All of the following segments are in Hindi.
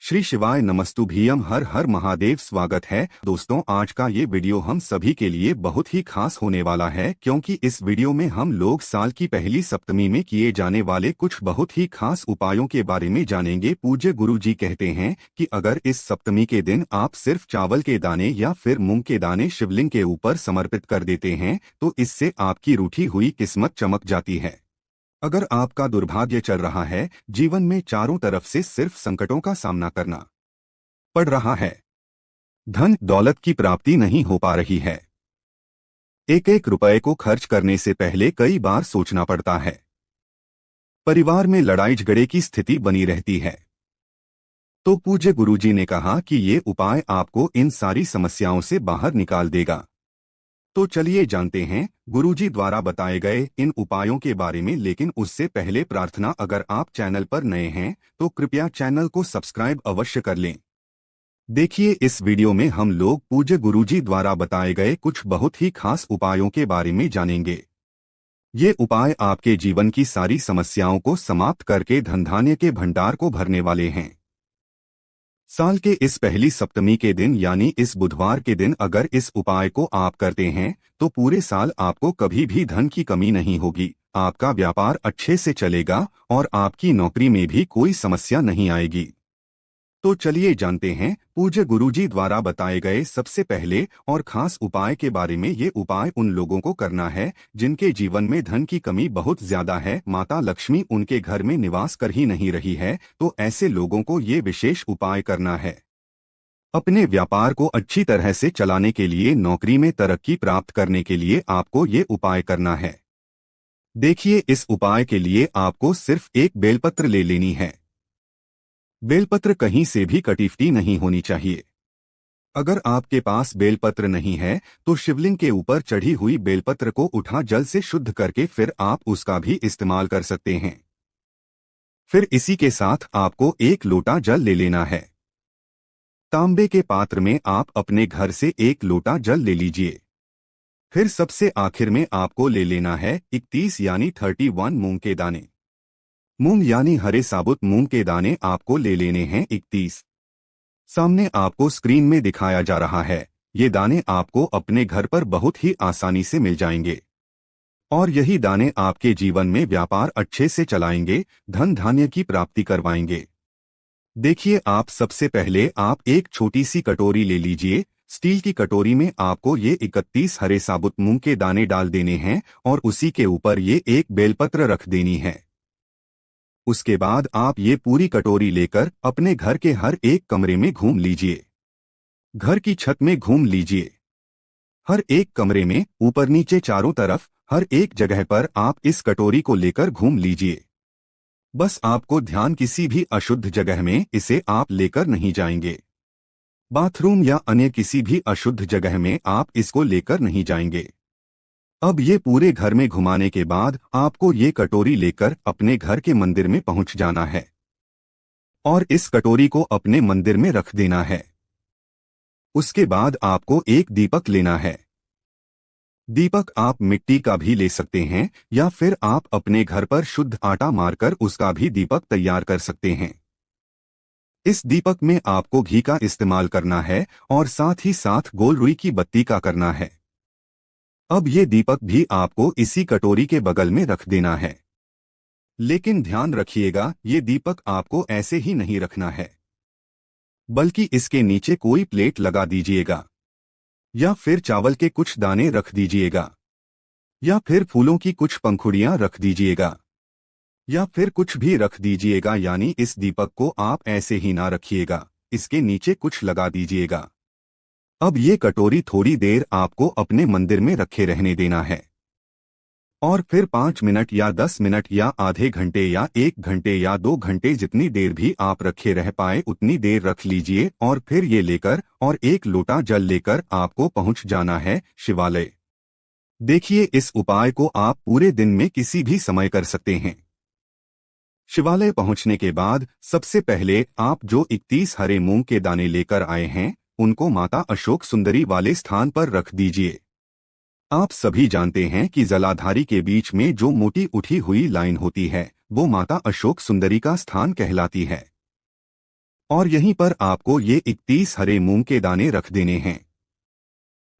श्री शिवाय नमस्तुभ्यम हर हर महादेव। स्वागत है दोस्तों। आज का ये वीडियो हम सभी के लिए बहुत ही खास होने वाला है, क्योंकि इस वीडियो में हम लोग साल की पहली सप्तमी में किए जाने वाले कुछ बहुत ही खास उपायों के बारे में जानेंगे। पूज्य गुरुजी कहते हैं कि अगर इस सप्तमी के दिन आप सिर्फ चावल के दाने या फिर मूंग के दाने शिवलिंग के ऊपर समर्पित कर देते हैं तो इससे आपकी रूठी हुई किस्मत चमक जाती है। अगर आपका दुर्भाग्य चल रहा है, जीवन में चारों तरफ से सिर्फ संकटों का सामना करना पड़ रहा है, धन दौलत की प्राप्ति नहीं हो पा रही है, एक एक रुपए को खर्च करने से पहले कई बार सोचना पड़ता है, परिवार में लड़ाई झगड़े की स्थिति बनी रहती है, तो पूज्य गुरुजी ने कहा कि ये उपाय आपको इन सारी समस्याओं से बाहर निकाल देगा। तो चलिए जानते हैं गुरुजी द्वारा बताए गए इन उपायों के बारे में। लेकिन उससे पहले प्रार्थना, अगर आप चैनल पर नए हैं तो कृपया चैनल को सब्सक्राइब अवश्य कर लें। देखिए, इस वीडियो में हम लोग पूज्य गुरुजी द्वारा बताए गए कुछ बहुत ही खास उपायों के बारे में जानेंगे। ये उपाय आपके जीवन की सारी समस्याओं को समाप्त करके धन धान्य के भंडार को भरने वाले हैं। साल के इस पहली सप्तमी के दिन यानी इस बुधवार के दिन अगर इस उपाय को आप करते हैं तो पूरे साल आपको कभी भी धन की कमी नहीं होगी, आपका व्यापार अच्छे से चलेगा और आपकी नौकरी में भी कोई समस्या नहीं आएगी। तो चलिए जानते हैं पूज्य गुरुजी द्वारा बताए गए सबसे पहले और खास उपाय के बारे में। ये उपाय उन लोगों को करना है जिनके जीवन में धन की कमी बहुत ज्यादा है, माता लक्ष्मी उनके घर में निवास कर ही नहीं रही है, तो ऐसे लोगों को ये विशेष उपाय करना है। अपने व्यापार को अच्छी तरह से चलाने के लिए, नौकरी में तरक्की प्राप्त करने के लिए आपको ये उपाय करना है। देखिए, इस उपाय के लिए आपको सिर्फ एक बेलपत्र ले लेनी है। बेलपत्र कहीं से भी कटी नहीं होनी चाहिए। अगर आपके पास बेलपत्र नहीं है तो शिवलिंग के ऊपर चढ़ी हुई बेलपत्र को उठा जल से शुद्ध करके फिर आप उसका भी इस्तेमाल कर सकते हैं। फिर इसी के साथ आपको एक लोटा जल ले लेना है। तांबे के पात्र में आप अपने घर से एक लोटा जल ले लीजिए। फिर सबसे आखिर में आपको ले लेना है 31 यानी 31 मूंग के दाने। मूंग यानी हरे साबुत मूंग के दाने आपको ले लेने हैं 31। सामने आपको स्क्रीन में दिखाया जा रहा है। ये दाने आपको अपने घर पर बहुत ही आसानी से मिल जाएंगे और यही दाने आपके जीवन में व्यापार अच्छे से चलाएंगे, धन धान्य की प्राप्ति करवाएंगे। देखिए, आप सबसे पहले आप एक छोटी सी कटोरी ले लीजिए। स्टील की कटोरी में आपको ये 31 हरे साबुत मूंग के दाने डाल देने हैं और उसी के ऊपर ये एक बेलपत्र रख देनी है। उसके बाद आप ये पूरी कटोरी लेकर अपने घर के हर एक कमरे में घूम लीजिए। घर की छत में घूम लीजिए। हर एक कमरे में ऊपर नीचे चारों तरफ हर एक जगह पर आप इस कटोरी को लेकर घूम लीजिए। बस आपको ध्यान, किसी भी अशुद्ध जगह में इसे आप लेकर नहीं जाएंगे। बाथरूम या अन्य किसी भी अशुद्ध जगह में आप इसको लेकर नहीं जाएंगे। अब ये पूरे घर में घुमाने के बाद आपको ये कटोरी लेकर अपने घर के मंदिर में पहुंच जाना है और इस कटोरी को अपने मंदिर में रख देना है। उसके बाद आपको एक दीपक लेना है। दीपक आप मिट्टी का भी ले सकते हैं या फिर आप अपने घर पर शुद्ध आटा मारकर उसका भी दीपक तैयार कर सकते हैं। इस दीपक में आपको घी का इस्तेमाल करना है और साथ ही साथ गोल रुई की बत्ती का करना है। अब ये दीपक भी आपको इसी कटोरी के बगल में रख देना है। लेकिन ध्यान रखिएगा, ये दीपक आपको ऐसे ही नहीं रखना है, बल्कि इसके नीचे कोई प्लेट लगा दीजिएगा या फिर चावल के कुछ दाने रख दीजिएगा या फिर फूलों की कुछ पंखुड़ियां रख दीजिएगा या फिर कुछ भी रख दीजिएगा। यानी इस दीपक को आप ऐसे ही ना रखिएगा, इसके नीचे कुछ लगा दीजिएगा। अब ये कटोरी थोड़ी देर आपको अपने मंदिर में रखे रहने देना है और फिर 5 मिनट या 10 मिनट या आधे घंटे या 1 घंटे या 2 घंटे, जितनी देर भी आप रखे रह पाए उतनी देर रख लीजिए। और फिर ये लेकर और एक लोटा जल लेकर आपको पहुंच जाना है शिवालय। देखिए, इस उपाय को आप पूरे दिन में किसी भी समय कर सकते हैं। शिवालय पहुंचने के बाद सबसे पहले आप जो 31 हरे मूंग के दाने लेकर आए हैं उनको माता अशोक सुंदरी वाले स्थान पर रख दीजिए। आप सभी जानते हैं कि जलाधारी के बीच में जो मोटी उठी हुई लाइन होती है वो माता अशोक सुंदरी का स्थान कहलाती है। और यहीं पर आपको ये 31 हरे मूंग के दाने रख देने हैं।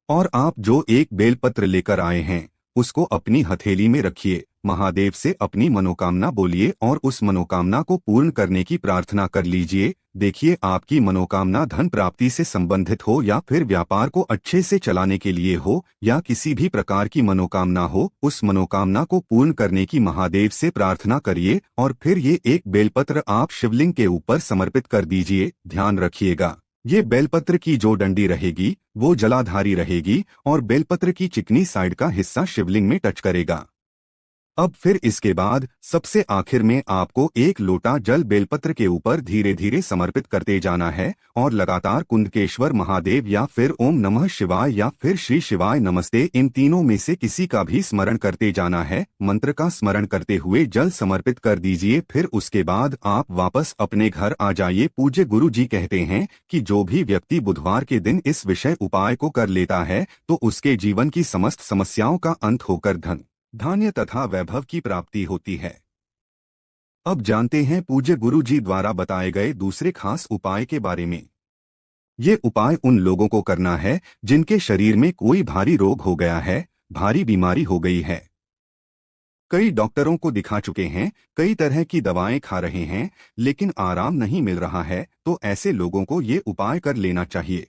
और आप जो एक बेलपत्र लेकर आए हैं उसको अपनी हथेली में रखिए, महादेव से अपनी मनोकामना बोलिए और उस मनोकामना को पूर्ण करने की प्रार्थना कर लीजिए। देखिए, आपकी मनोकामना धन प्राप्ति से संबंधित हो या फिर व्यापार को अच्छे से चलाने के लिए हो या किसी भी प्रकार की मनोकामना हो, उस मनोकामना को पूर्ण करने की महादेव से प्रार्थना करिए और फिर ये एक बेलपत्र आप शिवलिंग के ऊपर समर्पित कर दीजिए। ध्यान रखिएगा, ये बेलपत्र की जो डंडी रहेगी वो जलाधारी रहेगी और बेलपत्र की चिकनी साइड का हिस्सा शिवलिंग में टच करेगा। अब फिर इसके बाद सबसे आखिर में आपको एक लोटा जल बेलपत्र के ऊपर धीरे धीरे समर्पित करते जाना है और लगातार कुंदकेश्वर महादेव या फिर ओम नमः शिवाय या फिर श्री शिवाय नमस्ते, इन तीनों में से किसी का भी स्मरण करते जाना है। मंत्र का स्मरण करते हुए जल समर्पित कर दीजिए। फिर उसके बाद आप वापस अपने घर आ जाइए। पूज्य गुरु जी कहते हैं कि जो भी व्यक्ति बुधवार के दिन इस विषय उपाय को कर लेता है तो उसके जीवन की समस्त समस्याओं का अंत होकर धन, धान्य तथा वैभव की प्राप्ति होती है। अब जानते हैं पूज्य गुरु जी द्वारा बताए गए दूसरे खास उपाय के बारे में। ये उपाय उन लोगों को करना है जिनके शरीर में कोई भारी रोग हो गया है, भारी बीमारी हो गई है। कई डॉक्टरों को दिखा चुके हैं, कई तरह की दवाएं खा रहे हैं, लेकिन आराम नहीं मिल रहा है, तो ऐसे लोगों को ये उपाय कर लेना चाहिए।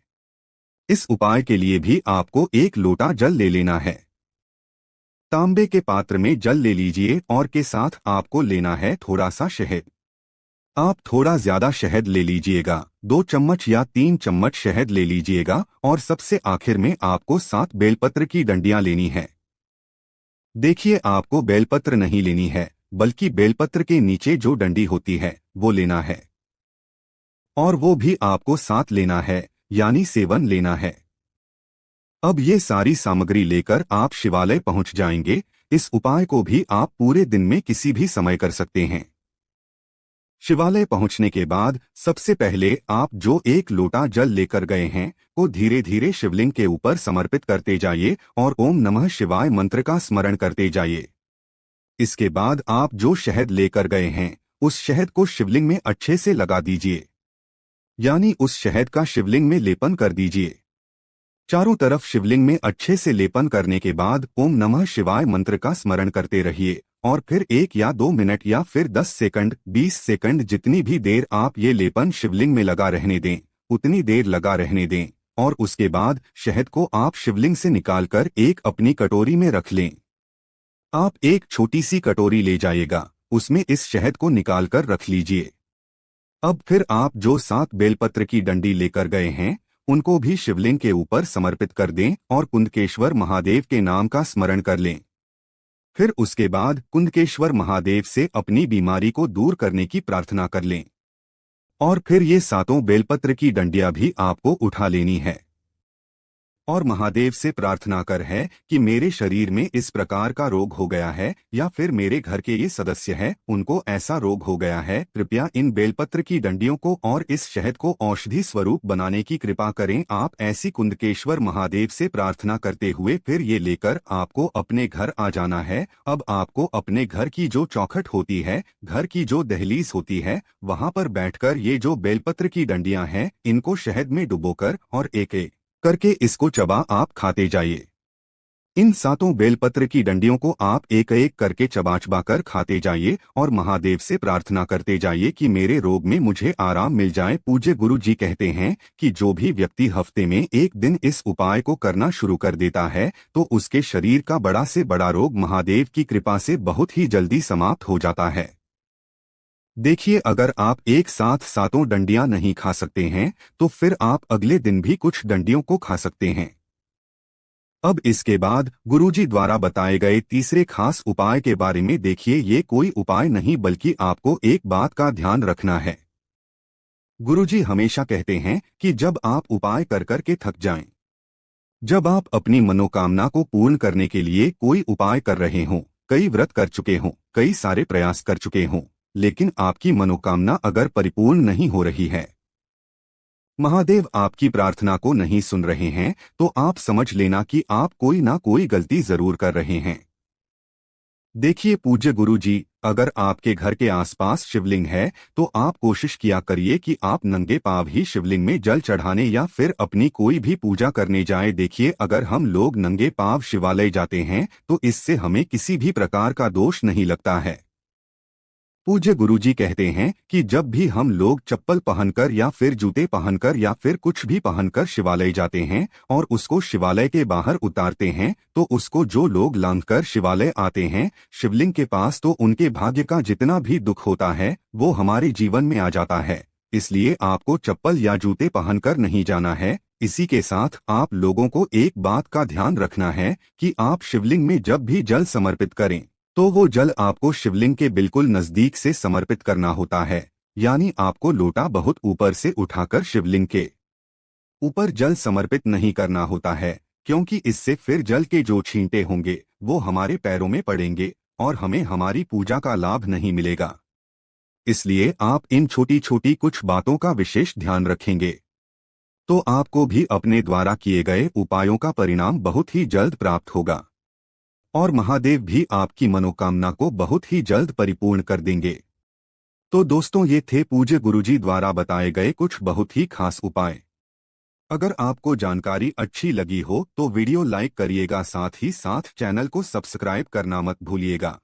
इस उपाय के लिए भी आपको एक लोटा जल ले लेना है। तांबे के पात्र में जल ले लीजिए और के साथ आपको लेना है थोड़ा सा शहद। आप थोड़ा ज्यादा शहद ले लीजिएगा, 2 चम्मच या 3 चम्मच शहद ले लीजिएगा और सबसे आखिर में आपको 7 बेलपत्र की डंडियां लेनी है। देखिए, आपको बेलपत्र नहीं लेनी है, बल्कि बेलपत्र के नीचे जो डंडी होती है वो लेना है और वो भी आपको 7 लेना है, यानी 7 लेना है। अब ये सारी सामग्री लेकर आप शिवालय पहुंच जाएंगे। इस उपाय को भी आप पूरे दिन में किसी भी समय कर सकते हैं। शिवालय पहुंचने के बाद सबसे पहले आप जो एक लोटा जल लेकर गए हैं को धीरे धीरे शिवलिंग के ऊपर समर्पित करते जाइए और ओम नमः शिवाय मंत्र का स्मरण करते जाइए। इसके बाद आप जो शहद लेकर गए हैं उस शहद को शिवलिंग में अच्छे से लगा दीजिए, यानी उस शहद का शिवलिंग में लेपन कर दीजिए। चारों तरफ शिवलिंग में अच्छे से लेपन करने के बाद ओम नमः शिवाय मंत्र का स्मरण करते रहिए और फिर 1 या 2 मिनट या फिर 10 सेकंड, 20 सेकंड, जितनी भी देर आप ये लेपन शिवलिंग में लगा रहने दें उतनी देर लगा रहने दें और उसके बाद शहद को आप शिवलिंग से निकालकर एक अपनी कटोरी में रख लें। आप एक छोटी सी कटोरी ले जाइएगा, उसमें इस शहद को निकालकर रख लीजिए। अब फिर आप जो 7 बेलपत्र की डंडी लेकर गए हैं उनको भी शिवलिंग के ऊपर समर्पित कर दें और कुंदकेश्वर महादेव के नाम का स्मरण कर लें। फिर उसके बाद कुंदकेश्वर महादेव से अपनी बीमारी को दूर करने की प्रार्थना कर लें और फिर ये 7 बेलपत्र की डंडियां भी आपको उठा लेनी है और महादेव से प्रार्थना कर है कि मेरे शरीर में इस प्रकार का रोग हो गया है या फिर मेरे घर के ये सदस्य हैं उनको ऐसा रोग हो गया है, कृपया इन बेलपत्र की डंडियों को और इस शहद को औषधि स्वरूप बनाने की कृपा करें। आप ऐसी कुंदकेश्वर महादेव से प्रार्थना करते हुए फिर ये लेकर आपको अपने घर आ जाना है। अब आपको अपने घर की जो चौखट होती है, घर की जो दहलीज होती है, वहां पर बैठकर ये जो बेलपत्र की डंडियां हैं इनको शहद में डुबोकर और एक एक करके इसको चबा आप खाते जाइए। इन 7 बेलपत्र की डंडियों को आप एक एक करके चबा चबा कर खाते जाइए और महादेव से प्रार्थना करते जाइए कि मेरे रोग में मुझे आराम मिल जाए। पूज्य गुरु जी कहते हैं कि जो भी व्यक्ति हफ्ते में एक दिन इस उपाय को करना शुरू कर देता है तो उसके शरीर का बड़ा से बड़ा रोग महादेव की कृपा से बहुत ही जल्दी समाप्त हो जाता है। देखिए, अगर आप एक साथ 7 डंडियां नहीं खा सकते हैं तो फिर आप अगले दिन भी कुछ डंडियों को खा सकते हैं। अब इसके बाद गुरुजी द्वारा बताए गए तीसरे खास उपाय के बारे में देखिए। ये कोई उपाय नहीं बल्कि आपको एक बात का ध्यान रखना है। गुरुजी हमेशा कहते हैं कि जब आप उपाय कर कर के थक जाएं, जब आप अपनी मनोकामना को पूर्ण करने के लिए कोई उपाय कर रहे हों, कई व्रत कर चुके हों, कई सारे प्रयास कर चुके हों, लेकिन आपकी मनोकामना अगर परिपूर्ण नहीं हो रही है, महादेव आपकी प्रार्थना को नहीं सुन रहे हैं, तो आप समझ लेना कि आप कोई ना कोई गलती जरूर कर रहे हैं। देखिए पूज्य गुरु जी, अगर आपके घर के आसपास शिवलिंग है तो आप कोशिश किया करिए कि आप नंगे पांव ही शिवलिंग में जल चढ़ाने या फिर अपनी कोई भी पूजा करने जाए। देखिए, अगर हम लोग नंगे पांव शिवालय जाते हैं तो इससे हमें किसी भी प्रकार का दोष नहीं लगता है। पूज्य गुरुजी कहते हैं कि जब भी हम लोग चप्पल पहनकर या फिर जूते पहनकर या फिर कुछ भी पहनकर शिवालय जाते हैं और उसको शिवालय के बाहर उतारते हैं तो उसको जो लोग लांघकर शिवालय आते हैं शिवलिंग के पास, तो उनके भाग्य का जितना भी दुख होता है वो हमारे जीवन में आ जाता है। इसलिए आपको चप्पल या जूते पहनकर नहीं जाना है। इसी के साथ आप लोगों को एक बात का ध्यान रखना है कि आप शिवलिंग में जब भी जल समर्पित करें तो वो जल आपको शिवलिंग के बिल्कुल नजदीक से समर्पित करना होता है। यानी आपको लोटा बहुत ऊपर से उठाकर शिवलिंग के ऊपर जल समर्पित नहीं करना होता है, क्योंकि इससे फिर जल के जो छींटे होंगे वो हमारे पैरों में पड़ेंगे और हमें हमारी पूजा का लाभ नहीं मिलेगा। इसलिए आप इन छोटी छोटी कुछ बातों का विशेष ध्यान रखेंगे तो आपको भी अपने द्वारा किए गए उपायों का परिणाम बहुत ही जल्द प्राप्त होगा और महादेव भी आपकी मनोकामना को बहुत ही जल्द परिपूर्ण कर देंगे। तो दोस्तों, ये थे पूज्य गुरुजी द्वारा बताए गए कुछ बहुत ही खास उपाय। अगर आपको जानकारी अच्छी लगी हो तो वीडियो लाइक करिएगा, साथ ही साथ चैनल को सब्सक्राइब करना मत भूलिएगा।